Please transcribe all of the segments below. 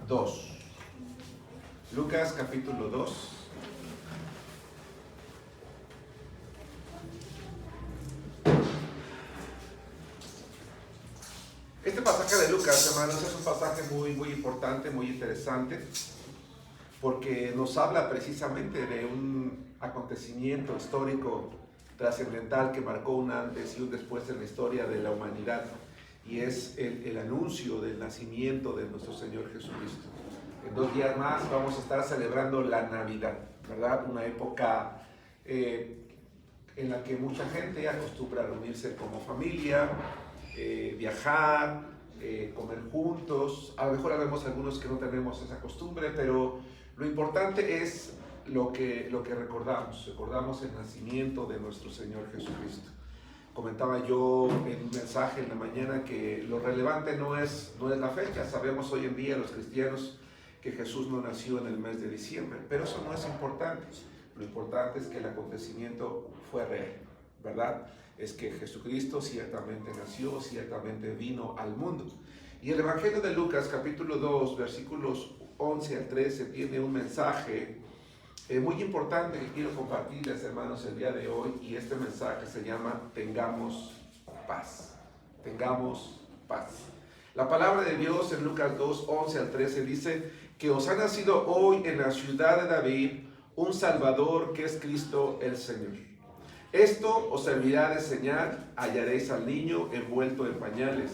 2. Lucas capítulo 2. Este pasaje de Lucas, hermanos, es un pasaje muy importante, muy interesante, porque nos habla precisamente de un acontecimiento histórico trascendental que marcó un antes y un después en la historia de la humanidad, y es el anuncio del nacimiento de nuestro Señor Jesucristo. En 2 días más vamos a estar celebrando la Navidad, ¿verdad? Una época en la que mucha gente acostumbra a reunirse como familia, viajar, comer juntos. A lo mejor habemos algunos que no tenemos esa costumbre, pero lo importante es lo que recordamos el nacimiento de nuestro Señor Jesucristo. Comentaba yo en un mensaje en la mañana que lo relevante no es la fecha. Sabemos hoy en día los cristianos que Jesús no nació en el mes de diciembre, pero eso no es importante. Lo importante es que el acontecimiento fue real, ¿verdad? Es que Jesucristo ciertamente nació, ciertamente vino al mundo. Y el Evangelio de Lucas, capítulo 2, versículos 11 al 13, tiene un mensaje muy importante que quiero compartirles, hermanos, el día de hoy. Y este mensaje se llama Tengamos paz. Tengamos paz. La palabra de Dios en Lucas 2, 11 al 13 dice que os ha nacido hoy en la ciudad de David un Salvador, que es Cristo el Señor. Esto os servirá de señal: hallaréis al niño envuelto en pañales,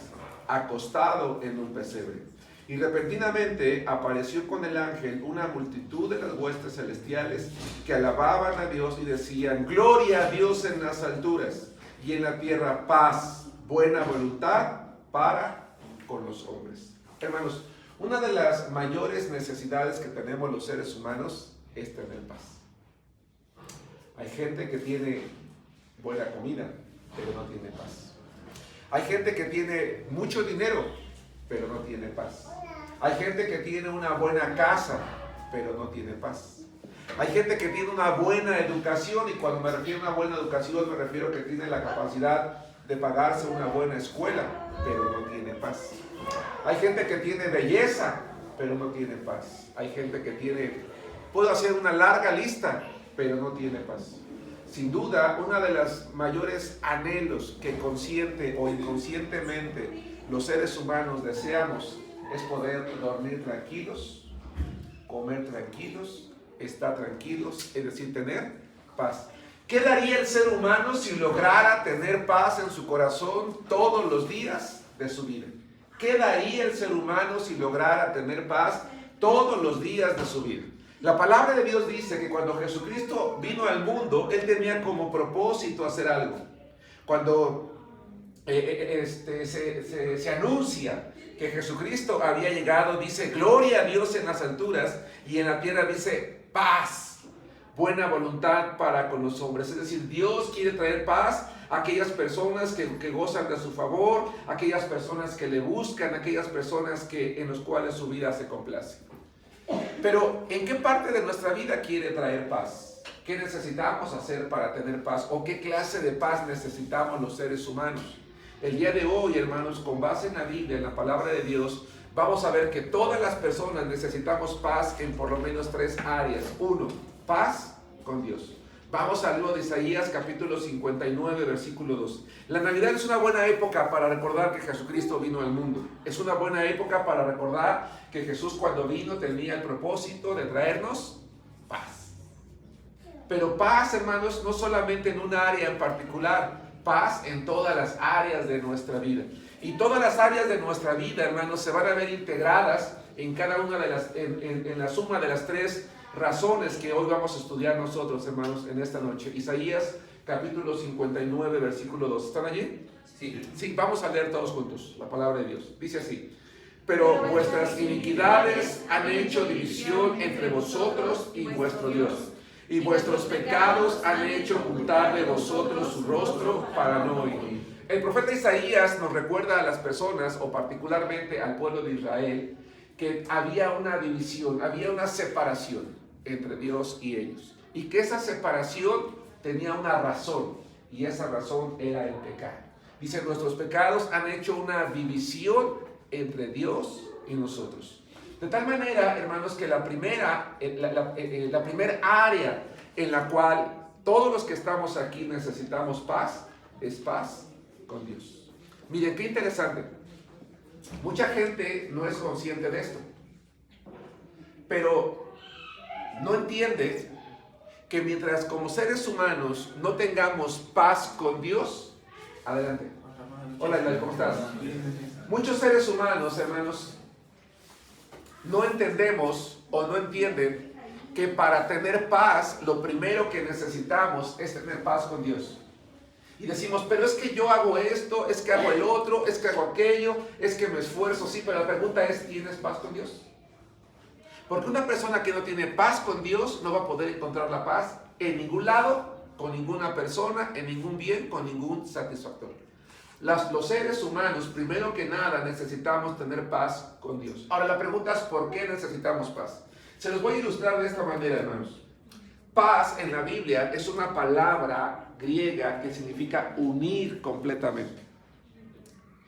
acostado en un pesebre. Y repentinamente apareció con el ángel una multitud de las huestes celestiales que alababan a Dios y decían: Gloria a Dios en las alturas, y en la tierra paz, buena voluntad para con los hombres. Hermanos, una de las mayores necesidades que tenemos los seres humanos es tener paz. Hay gente que tiene buena comida, pero no tiene paz. Hay gente que tiene mucho dinero, pero no tiene paz. Hay gente que tiene una buena casa, pero no tiene paz. Hay gente que tiene una buena educación, y cuando me refiero a una buena educación me refiero a que tiene la capacidad de pagarse una buena escuela, pero no tiene paz. Hay gente que tiene belleza, pero no tiene paz. Hay gente que puedo hacer una larga lista, pero no tiene paz. Sin duda, uno de los mayores anhelos que consciente o inconscientemente los seres humanos deseamos es poder dormir tranquilos, comer tranquilos, estar tranquilos, es decir, tener paz. ¿Qué daría el ser humano si lograra tener paz en su corazón todos los días de su vida? ¿Qué daría el ser humano si lograra tener paz todos los días de su vida? La palabra de Dios dice que cuando Jesucristo vino al mundo, Él tenía como propósito hacer algo. Cuando se anuncia que Jesucristo había llegado, dice: Gloria a Dios en las alturas, y en la tierra dice paz, buena voluntad para con los hombres. Es decir, Dios quiere traer paz a aquellas personas que gozan de su favor, aquellas personas que le buscan, aquellas personas en los cuales su vida se complace. Pero ¿en qué parte de nuestra vida quiere traer paz? ¿Qué necesitamos hacer para tener paz? ¿O qué clase de paz necesitamos los seres humanos? El día de hoy, hermanos, con base en la Biblia, en la palabra de Dios, vamos a ver que todas las personas necesitamos paz en por lo menos 3 áreas. 1, paz con Dios. Vamos al libro de Isaías, capítulo 59, versículo 2. La Navidad es una buena época para recordar que Jesucristo vino al mundo. Es una buena época para recordar que Jesús, cuando vino, tenía el propósito de traernos paz. Pero paz, hermanos, no solamente en un área en particular, paz en todas las áreas de nuestra vida. Y todas las áreas de nuestra vida, hermanos, se van a ver integradas en cada una de las, en la suma de las 3 razones que hoy vamos a estudiar nosotros, hermanos, en esta noche. Isaías capítulo 59, versículo 2. ¿Están allí? Sí, vamos a leer todos juntos la palabra de Dios. Dice así: Pero vuestras iniquidades han hecho división entre vosotros y vuestro Dios, y vuestros pecados han hecho ocultar de vosotros su rostro para no oír. El profeta Isaías nos recuerda a las personas, o particularmente al pueblo de Israel, que había una división, había una separación entre Dios y ellos, y que esa separación tenía una razón, y esa razón era el pecado. Dice: nuestros pecados han hecho una división entre Dios y nosotros. De tal manera, hermanos, que la primera área en la cual todos los que estamos aquí necesitamos paz, es paz con Dios. Miren, qué interesante. Mucha gente no es consciente de esto, pero no entiende que mientras como seres humanos no tengamos paz con Dios, adelante. Hola, Elay, ¿cómo estás? Muchos seres humanos, hermanos, no entendemos o no entienden que para tener paz, lo primero que necesitamos es tener paz con Dios. Y decimos, pero es que yo hago esto, es que hago el otro, es que hago aquello, es que me esfuerzo, sí, pero la pregunta es, ¿tienes paz con Dios? Porque una persona que no tiene paz con Dios no va a poder encontrar la paz en ningún lado, con ninguna persona, en ningún bien, con ningún satisfactorio. Los seres humanos, primero que nada, necesitamos tener paz con Dios. Ahora la pregunta es, ¿por qué necesitamos paz? Se los voy a ilustrar de esta manera, hermanos. Paz en la Biblia es una palabra griega que significa unir completamente.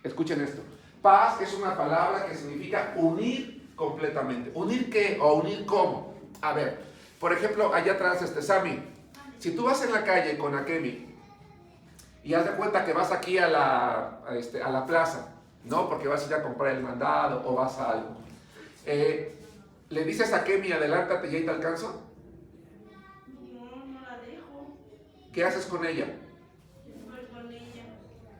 Escuchen esto. Paz es una palabra que significa unir completamente. ¿Unir qué o unir cómo? A ver, por ejemplo, allá atrás, Sammy, si tú vas en la calle con Akemi y haz de cuenta que vas aquí a la plaza, ¿no? Porque vas a ir a comprar el mandado o vas a algo. ¿Le dices a Akemi, adelántate y ahí te alcanzo? No la dejo. ¿Qué haces con ella? Voy con ella.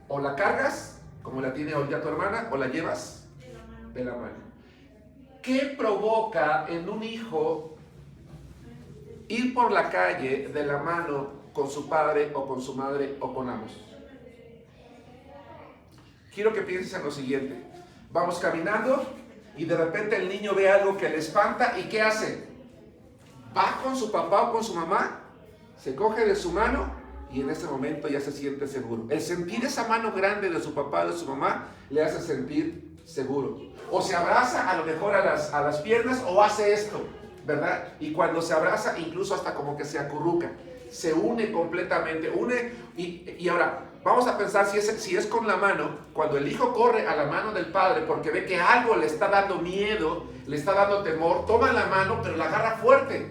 O la cargas, como la tiene ya tu hermana, o la llevas De la mano. de la mano. ¿Qué provoca en un hijo ir por la calle de la mano con su padre o con su madre o con ambos? Quiero que pienses en lo siguiente. Vamos caminando y de repente el niño ve algo que le espanta y ¿qué hace? Va con su papá o con su mamá, se coge de su mano y en ese momento ya se siente seguro. El sentir esa mano grande de su papá o de su mamá le hace sentir seguro. O se abraza a lo mejor a las piernas o hace esto, ¿verdad? Y cuando se abraza incluso hasta como que se acurruca. Se une completamente, y ahora vamos a pensar si es con la mano, cuando el hijo corre a la mano del padre porque ve que algo le está dando miedo, le está dando temor, toma la mano pero la agarra fuerte.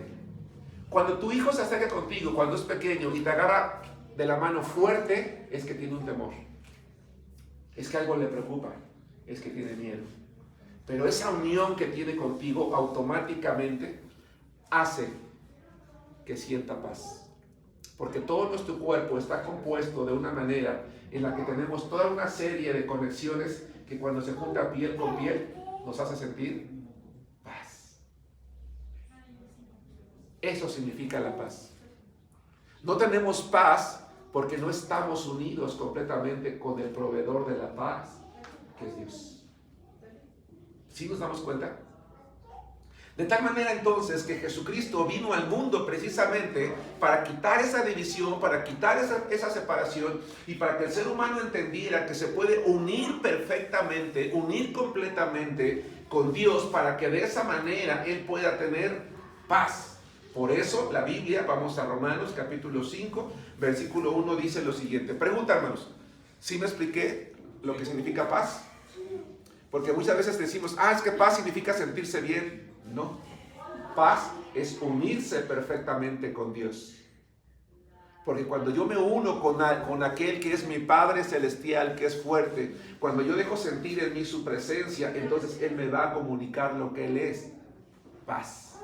Cuando tu hijo se acerca contigo, cuando es pequeño y te agarra de la mano fuerte, es que tiene un temor, es que algo le preocupa, es que tiene miedo. Pero esa unión que tiene contigo automáticamente hace que sienta paz. Porque todo nuestro cuerpo está compuesto de una manera en la que tenemos toda una serie de conexiones que cuando se junta piel con piel nos hace sentir paz. Eso significa la paz. No tenemos paz porque no estamos unidos completamente con el proveedor de la paz, que es Dios. ¿Sí nos damos cuenta? De tal manera entonces que Jesucristo vino al mundo precisamente para quitar esa división, para quitar esa separación y para que el ser humano entendiera que se puede unir perfectamente, unir completamente con Dios para que de esa manera Él pueda tener paz. Por eso la Biblia, vamos a Romanos capítulo 5, versículo 1 dice lo siguiente. Pregunta, hermanos, ¿sí me expliqué lo que significa paz? Porque muchas veces decimos, es que paz significa sentirse bien. No, paz es unirse perfectamente con Dios. Porque cuando yo me uno con aquel que es mi Padre Celestial, que es fuerte, cuando yo dejo sentir en mí su presencia, entonces Él me va a comunicar lo que Él es, paz.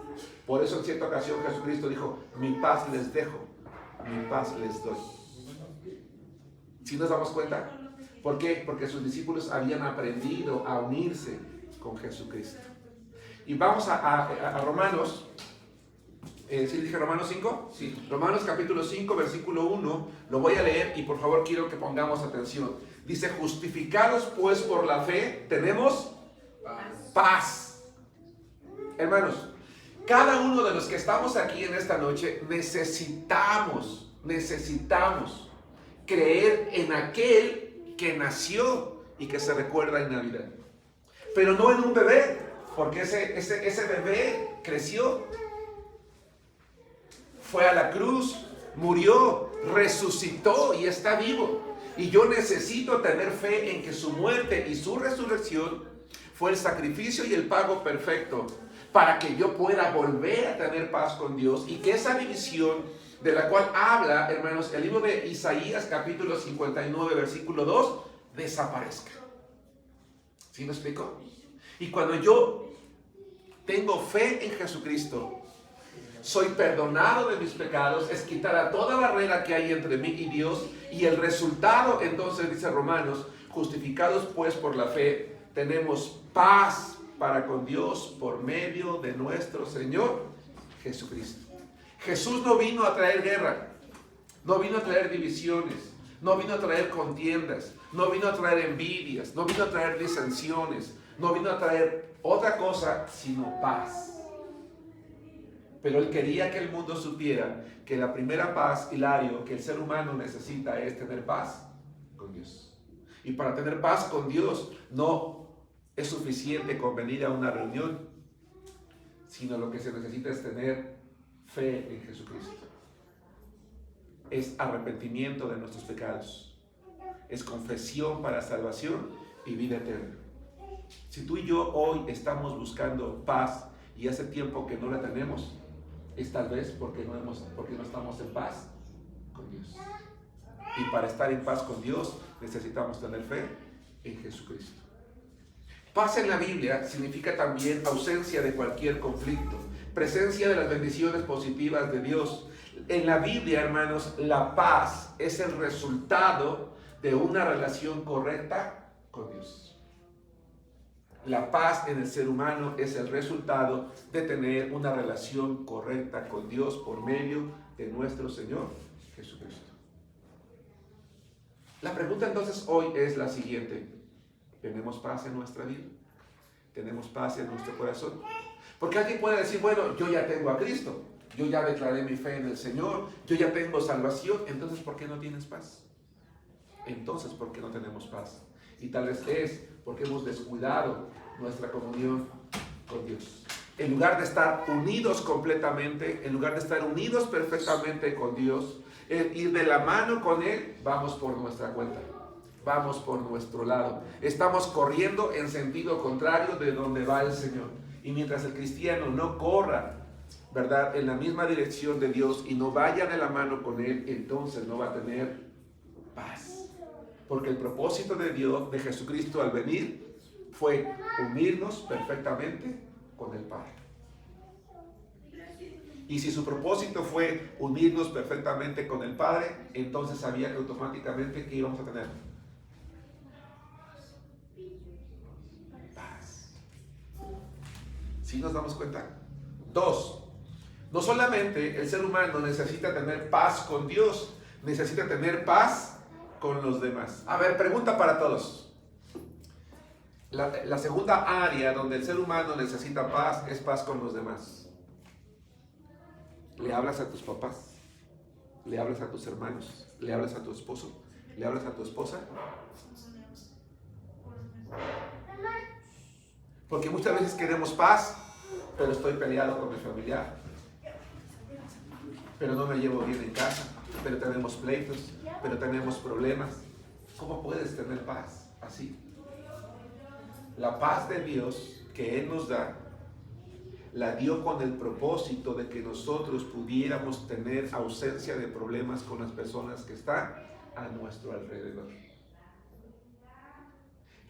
Por eso en cierta ocasión Jesucristo dijo, mi paz les dejo, mi paz les doy. ¿Sí nos damos cuenta? ¿Por qué? Porque sus discípulos habían aprendido a unirse con Jesucristo. Y vamos a Romanos, ¿sí dije Romanos 5? Sí. Romanos capítulo 5, versículo 1, lo voy a leer y por favor quiero que pongamos atención. Dice, justificados pues por la fe, tenemos paz. Hermanos, cada uno de los que estamos aquí en esta noche necesitamos creer en aquel que nació y que se recuerda en Navidad. Pero no en un bebé. Porque ese bebé creció, fue a la cruz, murió, resucitó y está vivo. Y yo necesito tener fe en que su muerte y su resurrección fue el sacrificio y el pago perfecto para que yo pueda volver a tener paz con Dios y que esa división de la cual habla, hermanos, el libro de Isaías capítulo 59 versículo 2 desaparezca. ¿Sí me explico? Y cuando yo tengo fe en Jesucristo, soy perdonado de mis pecados, es quitar a toda barrera que hay entre mí y Dios, y el resultado, entonces, dice Romanos, justificados pues por la fe, tenemos paz para con Dios por medio de nuestro Señor Jesucristo. Jesús no vino a traer guerra, no vino a traer divisiones, no vino a traer contiendas, no vino a traer envidias, no vino a traer disensiones, no vino a traer otra cosa sino paz. Pero Él quería que el mundo supiera que la primera paz, Hilario, que el ser humano necesita es tener paz con Dios. Y para tener paz con Dios no es suficiente con venir a una reunión, sino lo que se necesita es tener fe en Jesucristo. Es arrepentimiento de nuestros pecados. Es confesión para salvación y vida eterna. Si tú y yo hoy estamos buscando paz y hace tiempo que no la tenemos, es tal vez porque no estamos en paz con Dios. Y para estar en paz con Dios necesitamos tener fe en Jesucristo. Paz en la Biblia significa también ausencia de cualquier conflicto, presencia de las bendiciones positivas de Dios. En la Biblia, hermanos, la paz es el resultado de una relación correcta con Dios. La paz en el ser humano es el resultado de tener una relación correcta con Dios por medio de nuestro Señor Jesucristo. La pregunta entonces hoy es la siguiente: ¿tenemos paz en nuestra vida? ¿Tenemos paz en nuestro corazón? Porque alguien puede decir, bueno, yo ya tengo a Cristo, yo ya declaré mi fe en el Señor, yo ya tengo salvación, entonces ¿por qué no tienes paz? Entonces, ¿por qué no tenemos paz? Y tal vez es porque hemos descuidado nuestra comunión con Dios. En lugar de estar unidos completamente, en lugar de estar unidos perfectamente con Dios, ir de la mano con Él, vamos por nuestra cuenta, vamos por nuestro lado. Estamos corriendo en sentido contrario de donde va el Señor. Y mientras el cristiano no corra, ¿verdad?, en la misma dirección de Dios y no vaya de la mano con Él, entonces no va a tener paz. Porque el propósito de Dios, de Jesucristo al venir, fue unirnos perfectamente con el Padre. Y si su propósito fue unirnos perfectamente con el Padre, entonces sabía que automáticamente ¿qué íbamos a tener? Paz. ¿Sí nos damos cuenta? 2. No solamente el ser humano necesita tener paz con Dios, necesita tener paz con los demás. A ver, pregunta para todos. La segunda área donde el ser humano necesita paz es paz con los demás. ¿Le hablas a tus papás? ¿Le hablas a tus hermanos? ¿Le hablas a tu esposo? ¿Le hablas a tu esposa? Porque muchas veces queremos paz, pero estoy peleado con mi familiar, pero no me llevo bien en casa, pero tenemos pleitos, pero tenemos problemas. ¿Cómo puedes tener paz así? La paz de Dios que Él nos da, la dio con el propósito de que nosotros pudiéramos tener ausencia de problemas con las personas que están a nuestro alrededor.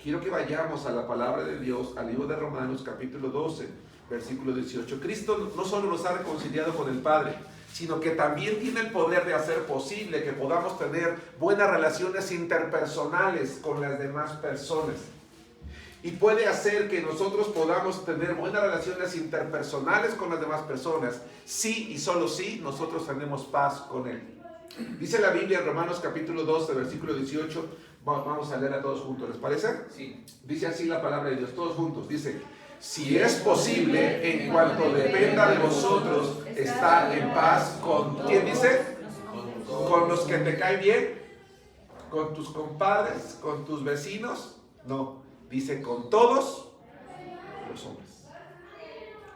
Quiero que vayamos a la palabra de Dios, al libro de Romanos capítulo 12, versículo 18. Cristo no solo nos ha reconciliado con el Padre, sino que también tiene el poder de hacer posible que podamos tener buenas relaciones interpersonales con las demás personas. Y puede hacer que nosotros podamos tener buenas relaciones interpersonales con las demás personas, si y solo si nosotros tenemos paz con Él. Dice la Biblia en Romanos capítulo 12, versículo 18, vamos a leer a todos juntos, ¿les parece? Sí. Dice así la palabra de Dios, todos juntos, dice: si es posible, en cuanto dependa de vosotros, estar en paz con, ¿quién dice? Con los que te caen bien, con tus compadres, con tus vecinos. No, dice con todos los hombres.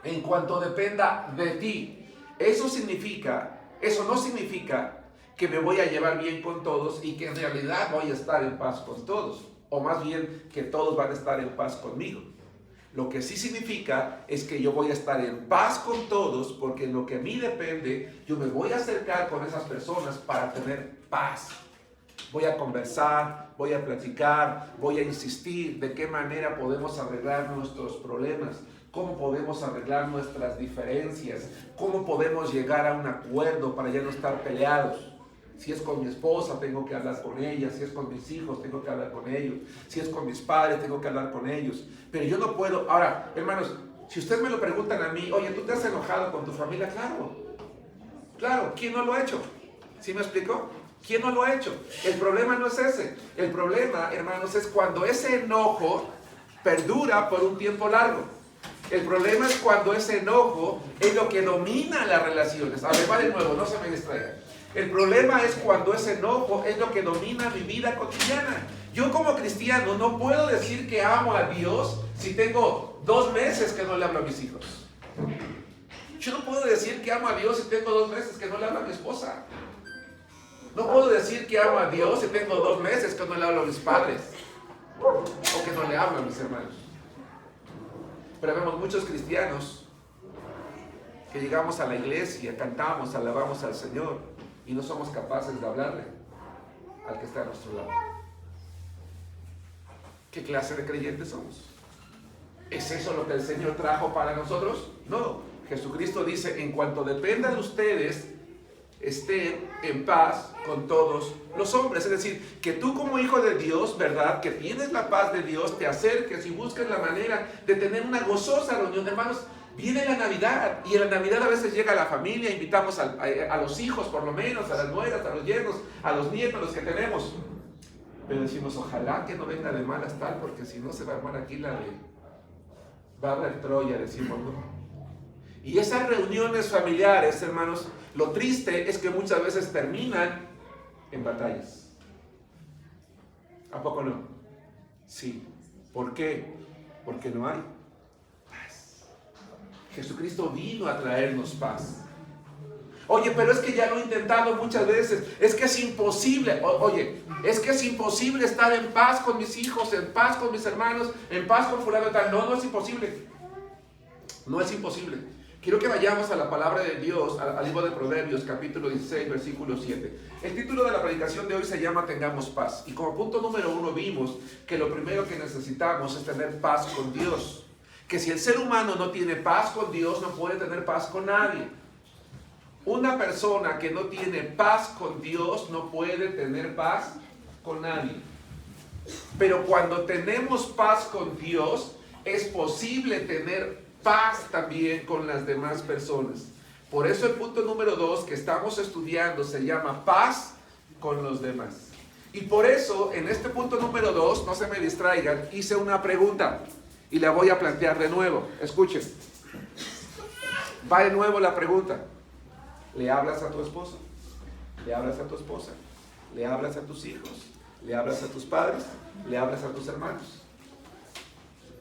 En cuanto dependa de ti. Eso no significa que me voy a llevar bien con todos y que en realidad voy a estar en paz con todos. O más bien que todos van a estar en paz conmigo. Lo que sí significa es que yo voy a estar en paz con todos, porque en lo que a mí depende, yo me voy a acercar con esas personas para tener paz. Voy a conversar, voy a platicar, voy a insistir de qué manera podemos arreglar nuestros problemas, cómo podemos arreglar nuestras diferencias, cómo podemos llegar a un acuerdo para ya no estar peleados. Si es con mi esposa, tengo que hablar con ella. Si es con mis hijos, tengo que hablar con ellos. Si es con mis padres, tengo que hablar con ellos. Pero yo no puedo. Ahora, hermanos, si ustedes me lo preguntan a mí, oye, ¿tú te has enojado con tu familia? Claro. Claro, ¿quién no lo ha hecho? ¿Sí me explico? ¿Quién no lo ha hecho? El problema no es ese. El problema, hermanos, es cuando ese enojo perdura por un tiempo largo. El problema es cuando ese enojo es lo que domina las relaciones. A ver, va de nuevo, no se me distraigan. El problema es cuando ese enojo es lo que domina mi vida cotidiana. Yo como cristiano no puedo decir que amo a Dios si tengo 2 meses que no le hablo a mis hijos. Yo no puedo decir que amo a Dios si tengo 2 meses que no le hablo a mi esposa. No puedo decir que amo a Dios si tengo 2 meses que no le hablo a mis padres. O que no le hablo a mis hermanos. Pero vemos muchos cristianos que llegamos a la iglesia, cantamos, alabamos al Señor y no somos capaces de hablarle al que está a nuestro lado. ¿Qué clase de creyentes somos? ¿Es eso lo que el Señor trajo para nosotros? No. Jesucristo dice, en cuanto dependa de ustedes, estén en paz con todos los hombres. Es decir, que tú como hijo de Dios, ¿verdad? Que tienes la paz de Dios, te acerques y busques la manera de tener una gozosa reunión. Hermanos, viene la Navidad y en la Navidad a veces llega la familia, invitamos a los hijos por lo menos, a las nueras, a los yernos, a los nietos, los que tenemos. Pero decimos, ojalá que no venga de malas tal, porque si no se va a armar aquí la de barra de Troya, decimos, ¿no? Y esas reuniones familiares, hermanos, lo triste es que muchas veces terminan en batallas. ¿A poco no? Sí. ¿Por qué? Porque no hay paz. Jesucristo vino a traernos paz. Oye, pero es que ya lo he intentado muchas veces. Es que es imposible. Oye, es que es imposible estar en paz con mis hijos, en paz con mis hermanos, en paz con fulano y tal. No, no es imposible. No es imposible. Quiero que vayamos a la palabra de Dios, al libro de Proverbios, capítulo 16, versículo 7. El título de la predicación de hoy se llama Tengamos paz. Y como punto número 1 vimos que lo primero que necesitamos es tener paz con Dios. Que si el ser humano no tiene paz con Dios, no puede tener paz con nadie. Una persona que no tiene paz con Dios no puede tener paz con nadie. Pero cuando tenemos paz con Dios, es posible tener paz también con las demás personas. Por eso el punto número 2 que estamos estudiando se llama paz con los demás. Y por eso en este punto número 2, no se me distraigan, hice una pregunta y la voy a plantear de nuevo. Escuchen. Va de nuevo la pregunta. ¿Le hablas a tu esposo? ¿Le hablas a tu esposa? ¿Le hablas a tus hijos? ¿Le hablas a tus padres? ¿Le hablas a tus hermanos?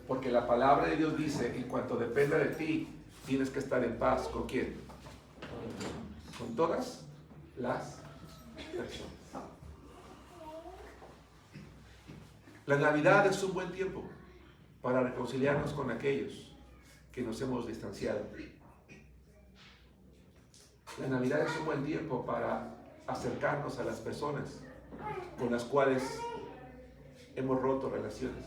Porque la palabra de Dios dice, en cuanto dependa de ti, tienes que estar en paz. ¿Con quién? Con todas las personas. La Navidad es un buen tiempo para reconciliarnos con aquellos que nos hemos distanciado. La Navidad es un buen tiempo para acercarnos a las personas con las cuales hemos roto relaciones.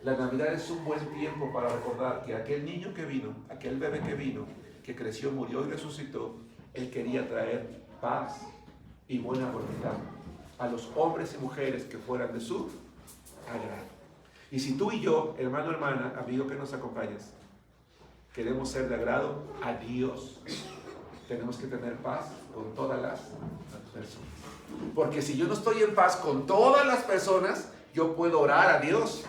La Navidad es un buen tiempo para recordar que aquel niño que vino, aquel bebé que vino, que creció, murió y resucitó, él quería traer paz y buena voluntad a los hombres y mujeres que fueran de su agrado. Y si tú y yo, hermano, hermana, amigo que nos acompañas, queremos ser de agrado a Dios, tenemos que tener paz con todas las personas. Porque si yo no estoy en paz con todas las personas, yo puedo orar a Dios.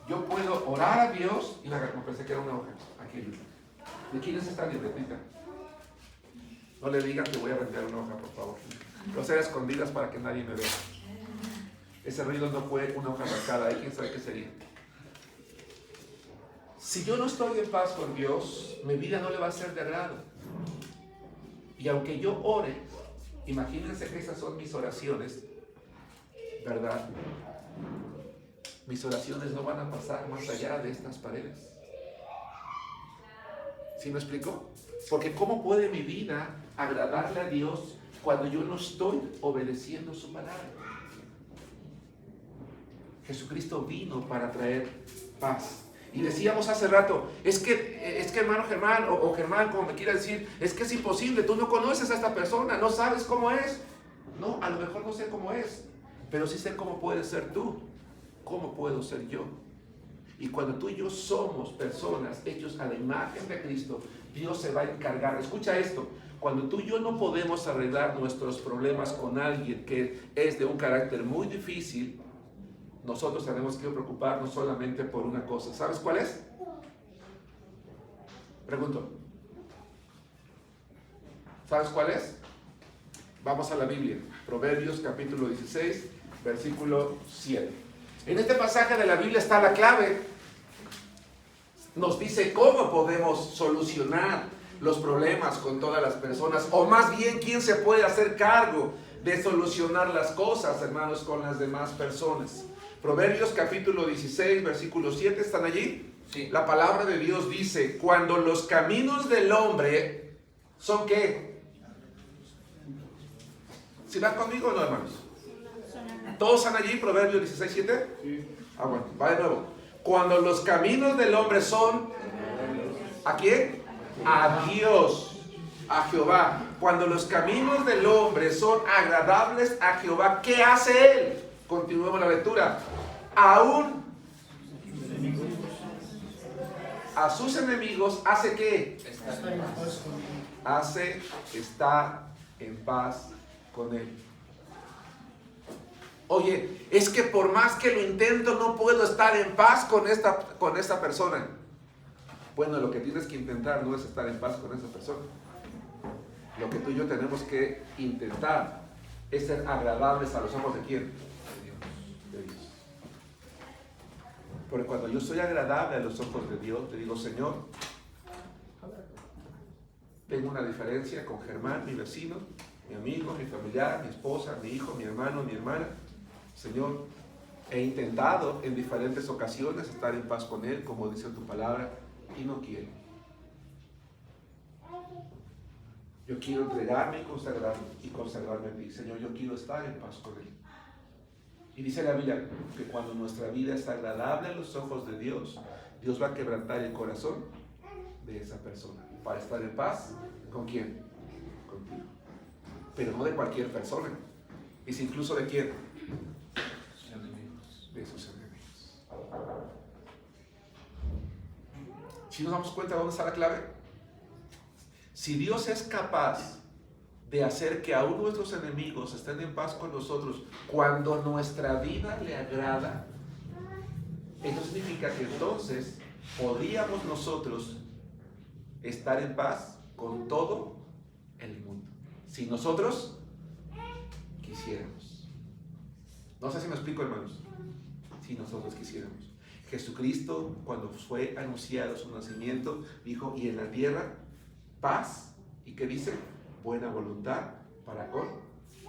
Yo puedo orar a Dios y me pensé que era una hoja. Aquí. ¿De quiénes están, libretita? No le digan que voy a vender una hoja, por favor. Lo hacer a escondidas para que nadie me vea. Ese ruido no fue una hoja arrancada. ¿Quién sabe qué sería? Si yo no estoy en paz con Dios, mi vida no le va a ser de agrado. Y aunque yo ore, imagínense que esas son mis oraciones, ¿verdad? mis oraciones no van a pasar más allá de estas paredes. ¿Sí me explico? Porque ¿cómo puede mi vida agradarle a Dios cuando yo no estoy obedeciendo su palabra? Jesucristo vino para traer paz. Y decíamos hace rato, es que hermano Germán, o Germán, como me quiera decir, es que es imposible, tú no conoces a esta persona, no sabes cómo es. No, a lo mejor no sé cómo es, pero sí sé cómo puedes ser tú, cómo puedo ser yo. Y cuando tú y yo somos personas hechos a la imagen de Cristo, Dios se va a encargar. Escucha esto, cuando tú y yo no podemos arreglar nuestros problemas con alguien que es de un carácter muy difícil, nosotros tenemos que preocuparnos solamente por una cosa. ¿Sabes cuál es? Pregunto. ¿Sabes cuál es? Vamos a la Biblia. Proverbios capítulo 16, versículo 7. En este pasaje de la Biblia está la clave. Nos dice cómo podemos solucionar los problemas con todas las personas, o más bien quién se puede hacer cargo de solucionar las cosas, hermanos, con las demás personas. Proverbios capítulo 16, versículo 7, ¿están allí? Sí. La palabra de Dios dice, cuando los caminos del hombre son ¿qué? ¿Sí van conmigo o no, hermanos? ¿Todos están allí, Proverbios 16, 7? Sí. Bueno, va de nuevo. Cuando los caminos del hombre son, ¿a quién? A Dios, a Jehová. Cuando los caminos del hombre son agradables a Jehová, ¿qué hace él? Continuemos la lectura. Aún a sus enemigos hace ¿qué? Hace estar en paz con él. Oye, es que por más que lo intento no puedo estar en paz con esta persona. Bueno, lo que tienes que intentar no es estar en paz con esa persona. Lo que tú y yo tenemos que intentar es ser agradables a los ojos de ¿quién? De Dios. Porque cuando yo soy agradable a los ojos de Dios, te digo, Señor, tengo una diferencia con Germán, mi vecino, mi amigo, mi familiar, mi esposa, mi hijo, mi hermano, mi hermana. Señor, he intentado en diferentes ocasiones estar en paz con él, como dice tu palabra, y no quiero. Yo quiero entregarme y consagrarme a ti. Señor, yo quiero estar en paz con él. Y dice la Biblia que cuando nuestra vida es agradable a los ojos de Dios, Dios va a quebrantar el corazón de esa persona para estar en paz. ¿Con quién? Contigo. Pero no de cualquier persona. Es incluso de quién? De sus enemigos. Si nos damos cuenta de dónde está la clave. Si Dios es capaz de hacer que aún nuestros enemigos estén en paz con nosotros cuando nuestra vida le agrada, eso significa que entonces podríamos nosotros estar en paz con todo el mundo. Si nosotros quisiéramos. No sé si me explico, hermanos. Si nosotros quisiéramos. Jesucristo, cuando fue anunciado su nacimiento, dijo, y en la tierra, paz, ¿y qué dice? Buena voluntad para con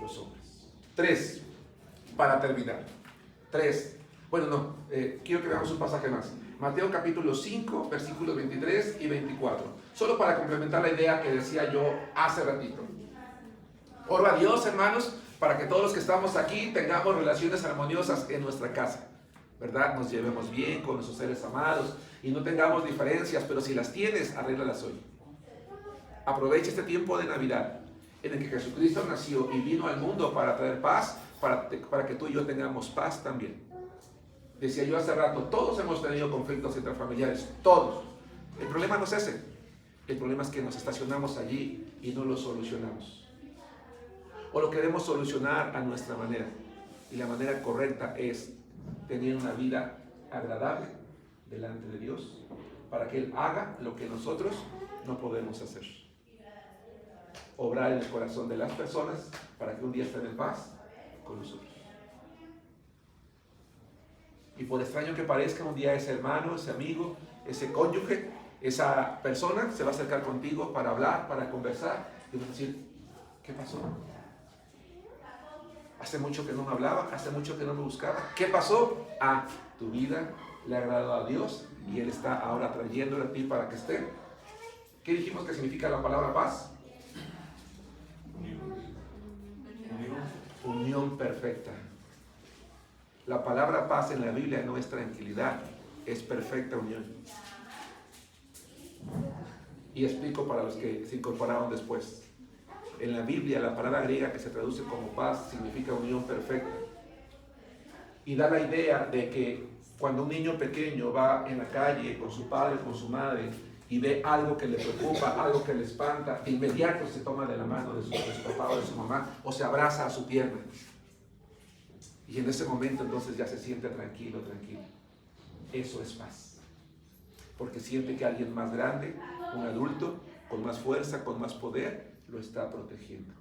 los hombres. 3, para terminar. 3. Bueno, no, quiero que veamos un pasaje más. Mateo capítulo 5, versículos 23 y 24. Solo para complementar la idea que decía yo hace ratito. Oro a Dios, hermanos, para que todos los que estamos aquí tengamos relaciones armoniosas en nuestra casa, ¿verdad? Nos llevemos bien con nuestros seres amados y no tengamos diferencias, pero si las tienes, arréglalas hoy. Aprovecha este tiempo de Navidad en el que Jesucristo nació y vino al mundo para traer paz, para que tú y yo tengamos paz también. Decía yo hace rato, todos hemos tenido conflictos intrafamiliares, todos. El problema no es ese. El problema es que nos estacionamos allí y no lo solucionamos. O lo queremos solucionar a nuestra manera. Y la manera correcta es tener una vida agradable delante de Dios para que Él haga lo que nosotros no podemos hacer. Obrar en el corazón de las personas para que un día estén en paz con nosotros. Y por extraño que parezca, un día ese hermano, ese amigo, ese cónyuge, esa persona se va a acercar contigo para hablar, para conversar, y vas a decir, ¿qué pasó? Hace mucho que no me hablaba, hace mucho que no me buscaba. ¿Qué pasó? Tu vida le ha agradado a Dios y Él está ahora trayéndole a ti para que esté. ¿Qué dijimos que significa la palabra paz? Unión perfecta. La palabra paz en la Biblia no es tranquilidad, es perfecta unión. Y explico para los que se incorporaron después. En la Biblia la palabra griega que se traduce como paz significa unión perfecta. Y da la idea de que cuando un niño pequeño va en la calle con su padre, con su madre, y ve algo que le preocupa, algo que le espanta, de inmediato se toma de la mano de su papá o de su mamá, o se abraza a su pierna. Y en ese momento entonces ya se siente tranquilo, tranquilo. Eso es paz. Porque siente que alguien más grande, un adulto, con más fuerza, con más poder, lo está protegiendo.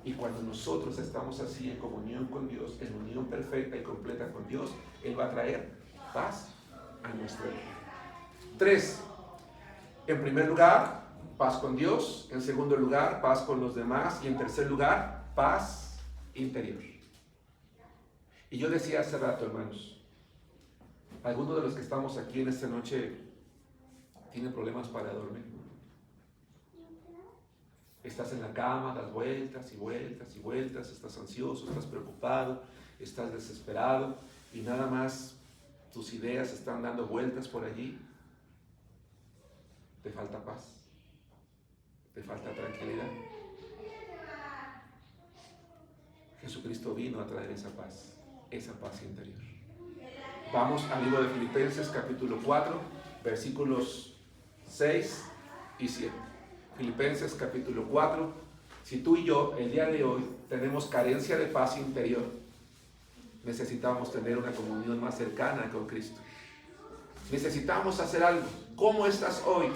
Y cuando nosotros estamos así en comunión con Dios, en unión perfecta y completa con Dios, Él va a traer paz a nuestra vida. 3. En primer lugar, paz con Dios. En segundo lugar, paz con los demás. Y en tercer lugar, paz interior. Y yo decía hace rato, hermanos, ¿alguno de los que estamos aquí en esta noche tiene problemas para dormir? Estás en la cama, das vueltas y vueltas y vueltas, estás ansioso, estás preocupado, estás desesperado y nada más tus ideas están dando vueltas por allí. Te falta paz, te falta tranquilidad. Jesucristo vino a traer esa paz interior. Vamos al libro de Filipenses capítulo 4, versículos 6 y 7. Filipenses capítulo 4. Si tú y yo el día de hoy tenemos carencia de paz interior, necesitamos tener una comunión más cercana con Cristo. Necesitamos hacer algo. ¿Cómo estás hoy?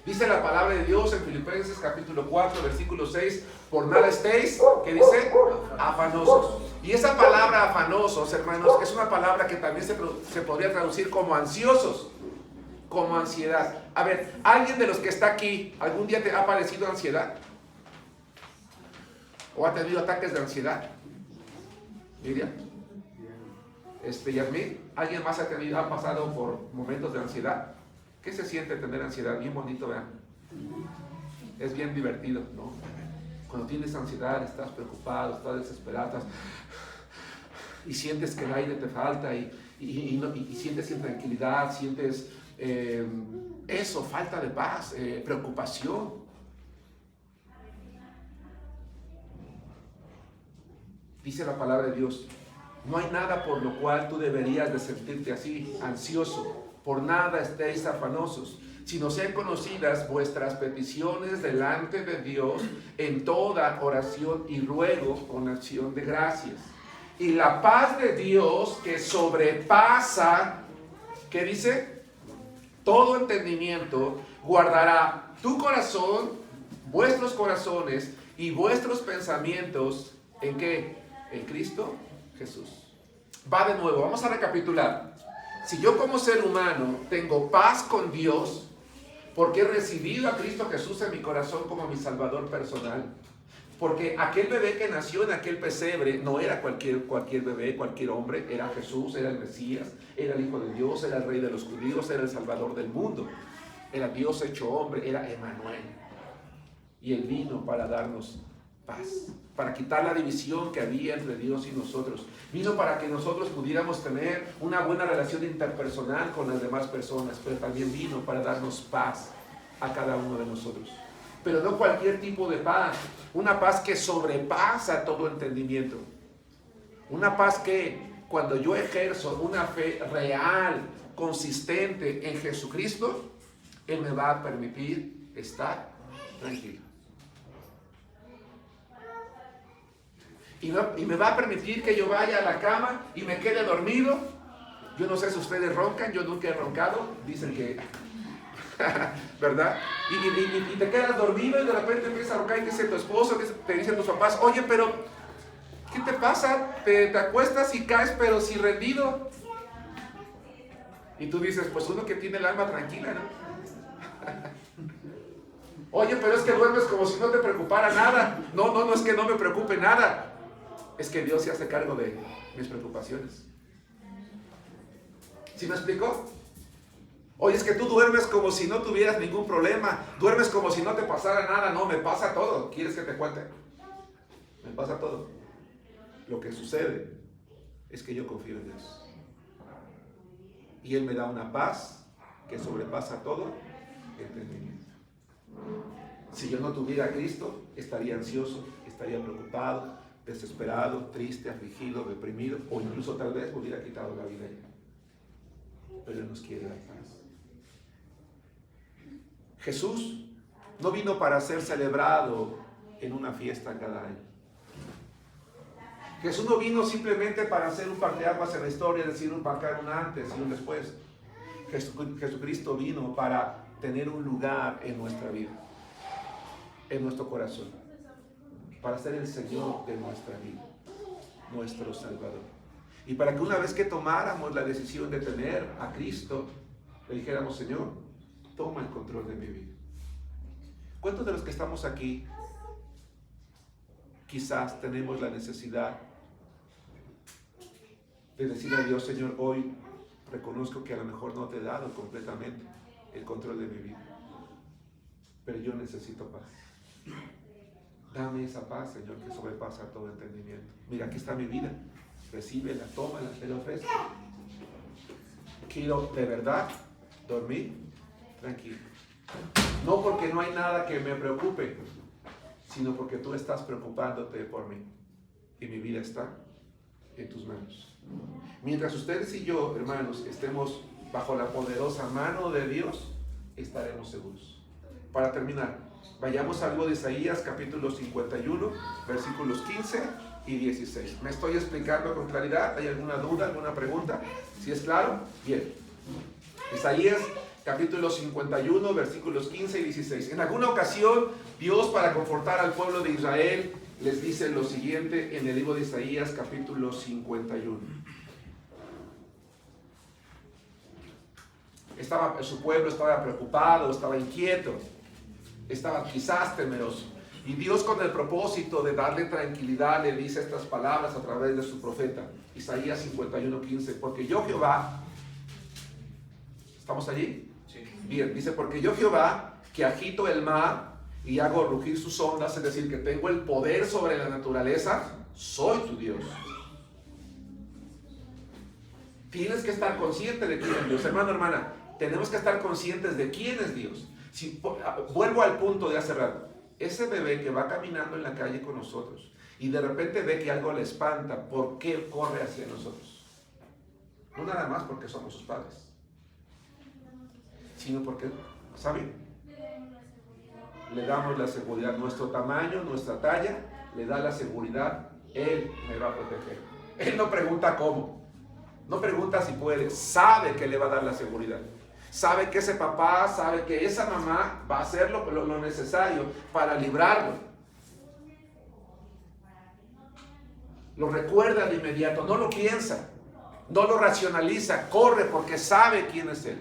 Dice la palabra de Dios en Filipenses capítulo 4, versículo 6, por nada estéis, ¿qué dice? Afanosos. Y esa palabra afanosos, hermanos, es una palabra que también se podría traducir como ansiosos, como ansiedad. A ver, ¿alguien de los que está aquí, algún día te ha padecido ansiedad? ¿O ha tenido ataques de ansiedad? Miriam. Yasmín, ¿alguien más ha pasado por momentos de ansiedad? ¿Qué se siente tener ansiedad? Bien bonito, vean. Es bien divertido, ¿no? Cuando tienes ansiedad, estás preocupado, estás desesperado, y sientes que el aire te falta y sientes intranquilidad, sientes falta de paz, preocupación. Dice la palabra de Dios, no hay nada por lo cual tú deberías de sentirte así, ansioso. Por nada estéis afanosos, sino sean conocidas vuestras peticiones delante de Dios en toda oración y ruego con acción de gracias. Y la paz de Dios que sobrepasa, ¿qué dice? Todo entendimiento, guardará tu corazón, vuestros corazones y vuestros pensamientos, ¿en qué? En Cristo Jesús. Va de nuevo, vamos a recapitular. Si yo como ser humano tengo paz con Dios, porque he recibido a Cristo Jesús en mi corazón como mi Salvador personal, porque aquel bebé que nació en aquel pesebre no era cualquier bebé, cualquier hombre, era Jesús, era el Mesías, era el Hijo de Dios, era el Rey de los judíos, era el Salvador del mundo, era Dios hecho hombre, era Emmanuel. Y Él vino para darnos paz, para quitar la división que había entre Dios y nosotros. Vino para que nosotros pudiéramos tener una buena relación interpersonal con las demás personas, pero también vino para darnos paz a cada uno de nosotros. Pero no cualquier tipo de paz, una paz que sobrepasa todo entendimiento. Una paz que cuando yo ejerzo una fe real, consistente en Jesucristo, Él me va a permitir estar tranquilo. Y me va a permitir que yo vaya a la cama y me quede dormido. Yo no sé si ustedes roncan, yo nunca he roncado. Dicen que, ¿verdad? Y te quedas dormido y de repente empiezas a roncar y te dice tu esposo, te dicen tus papás, oye, pero ¿qué te pasa? Te acuestas y caes, pero si rendido. Y tú dices, pues uno que tiene el alma tranquila, ¿no? Oye, pero es que duermes como si no te preocupara nada. No es que no me preocupe nada. Es que Dios se hace cargo de mis preocupaciones. ¿Sí me explico? Oye, es que tú duermes como si no tuvieras ningún problema. Duermes como si no te pasara nada. No, me pasa todo. ¿Quieres que te cuente? Me pasa todo. Lo que sucede es que yo confío en Dios. Y Él me da una paz que sobrepasa todo entendimiento. Si yo no tuviera a Cristo, estaría ansioso, estaría preocupado, desesperado, triste, afligido, deprimido, o incluso tal vez me hubiera quitado la vida. Pero Él nos quiere dar paz. Jesús no vino para ser celebrado en una fiesta cada año. Jesús no vino simplemente para hacer un parteaguas en la historia, es decir, marcar un antes y un después. Jesucristo vino para tener un lugar en nuestra vida, en nuestro corazón, para ser el Señor de nuestra vida, nuestro Salvador. Y para que una vez que tomáramos la decisión de tener a Cristo, le dijéramos: Señor, toma el control de mi vida. ¿Cuántos de los que estamos aquí quizás tenemos la necesidad de decirle a Dios: Señor, hoy reconozco que a lo mejor no te he dado completamente el control de mi vida, pero yo necesito paz? Dame esa paz, Señor, que sobrepasa todo entendimiento. Mira, aquí está mi vida, recíbela, tómala, te la ofrezco. Quiero de verdad dormir tranquilo. No porque no hay nada que me preocupe, sino porque tú estás preocupándote por mí y mi vida está en tus manos. Mientras ustedes y yo, hermanos, estemos bajo la poderosa mano de Dios, estaremos seguros. Para terminar, vayamos a algo de Isaías capítulo 51, versículos 15 y 16. ¿Me estoy explicando con claridad? ¿Hay alguna duda, alguna pregunta? ¿Si es claro? Bien. Isaías capítulo 51, versículos 15 y 16. En alguna ocasión, Dios, para confortar al pueblo de Israel, les dice lo siguiente en el libro de Isaías capítulo 51. Su pueblo estaba preocupado, estaba inquieto, estaba quizás temeroso. Y Dios, con el propósito de darle tranquilidad, le dice estas palabras a través de su profeta. Isaías 51, 15. Porque yo, Jehová, ¿estamos allí? Sí. Bien, dice: porque yo, Jehová, que agito el mar y hago rugir sus ondas, es decir, que tengo el poder sobre la naturaleza, soy tu Dios. Tienes que estar consciente de quién es Dios. Hermano, hermana, tenemos que estar conscientes de quién es Dios. Vuelvo al punto de hace rato. Ese bebé que va caminando en la calle con nosotros y de repente ve que algo le espanta, ¿por qué corre hacia nosotros? No nada más porque somos sus padres, sino porque, ¿saben? Le damos la seguridad. Nuestro tamaño, nuestra talla, le da la seguridad. Él me va a proteger. Él no pregunta cómo, no pregunta si puede, sabe que le va a dar la seguridad. Sabe que ese papá, sabe que esa mamá va a hacer lo necesario para librarlo. Lo recuerda de inmediato, no lo piensa, no lo racionaliza, corre porque sabe quién es Él.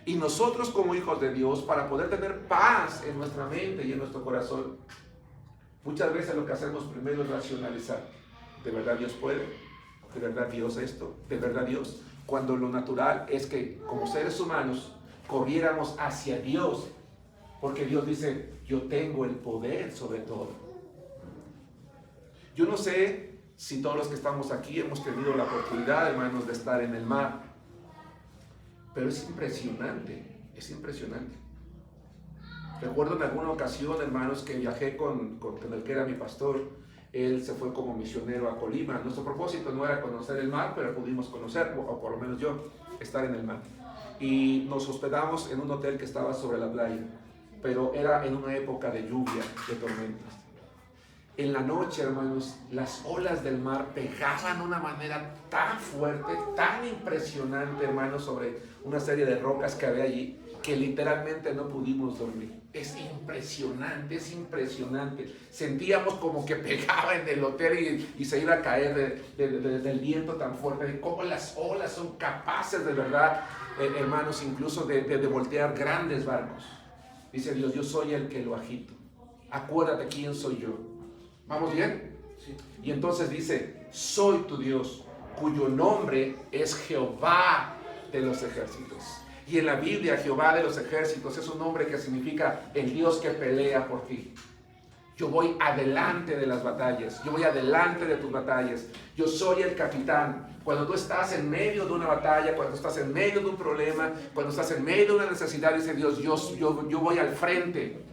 Y nosotros, como hijos de Dios, para poder tener paz en nuestra mente y en nuestro corazón, muchas veces lo que hacemos primero es racionalizar. ¿De verdad Dios puede? ¿De verdad Dios esto? ¿De verdad Dios? Cuando lo natural es que como seres humanos corriéramos hacia Dios, porque Dios dice: yo tengo el poder sobre todo. Yo no sé si todos los que estamos aquí hemos tenido la oportunidad, hermanos, de estar en el mar, pero es impresionante, es impresionante. Recuerdo en alguna ocasión, hermanos, que viajé con el que era mi pastor. Él se fue como misionero a Colima. Nuestro propósito no era conocer el mar, pero pudimos conocerlo, o por lo menos yo, estar en el mar. Y nos hospedamos en un hotel que estaba sobre la playa, pero era en una época de lluvia, de tormentas. En la noche, hermanos, las olas del mar pegaban de una manera tan fuerte, tan impresionante, hermanos, sobre una serie de rocas que había allí, que literalmente no pudimos dormir. Es impresionante, es impresionante. Sentíamos como que pegaba en el hotel y se iba a caer del viento tan fuerte, de cómo las olas son capaces de verdad, hermanos, incluso de voltear grandes barcos. Dice Dios, yo soy el que lo agito. Acuérdate quién soy yo. ¿Vamos bien? Sí. Y entonces dice, soy tu Dios, cuyo nombre es Jehová de los ejércitos. Y en la Biblia, Jehová de los ejércitos es un nombre que significa el Dios que pelea por ti. Yo voy adelante de las batallas, yo voy adelante de tus batallas. Yo soy el capitán. Cuando tú estás en medio de una batalla, cuando estás en medio de un problema, cuando estás en medio de una necesidad, dice Dios, yo voy al frente.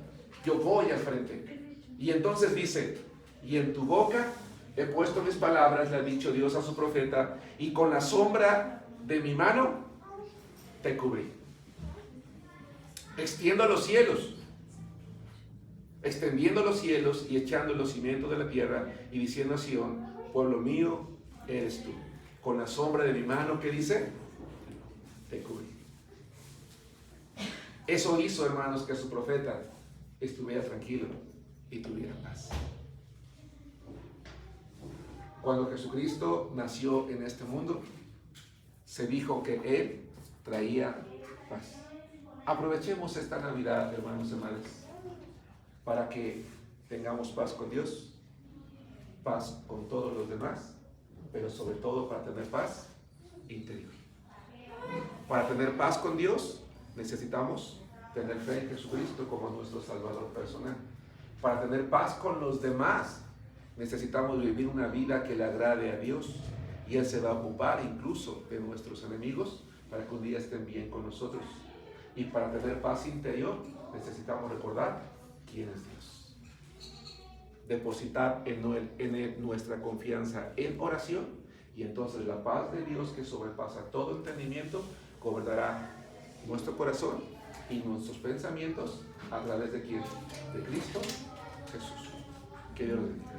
Yo voy al frente. Y entonces dice, y en tu boca he puesto mis palabras, le ha dicho Dios a su profeta, y con la sombra de mi mano te cubrí. Extiendo los cielos, extendiendo los cielos y echando los cimientos de la tierra y diciendo a Sión, pueblo mío eres tú. Con la sombra de mi mano, ¿qué dice? Te cubrí. Eso hizo, hermanos, que su profeta estuviera tranquilo y tuviera paz. Cuando Jesucristo nació en este mundo, se dijo que Él traía paz. Aprovechemos esta Navidad, hermanos y hermanas, para que tengamos paz con Dios, paz con todos los demás, pero sobre todo para tener paz interior. Para tener paz con Dios, necesitamos tener fe en Jesucristo como nuestro Salvador personal. Para tener paz con los demás, necesitamos vivir una vida que le agrade a Dios, y Él se va a ocupar incluso de nuestros enemigos para que un día estén bien con nosotros. Y para tener paz interior, necesitamos recordar quién es Dios. Depositar en Él nuestra confianza en oración, y entonces la paz de Dios, que sobrepasa todo entendimiento, gobernará nuestro corazón y nuestros pensamientos a través de quién? De Cristo Jesús. Que Dios los bendiga.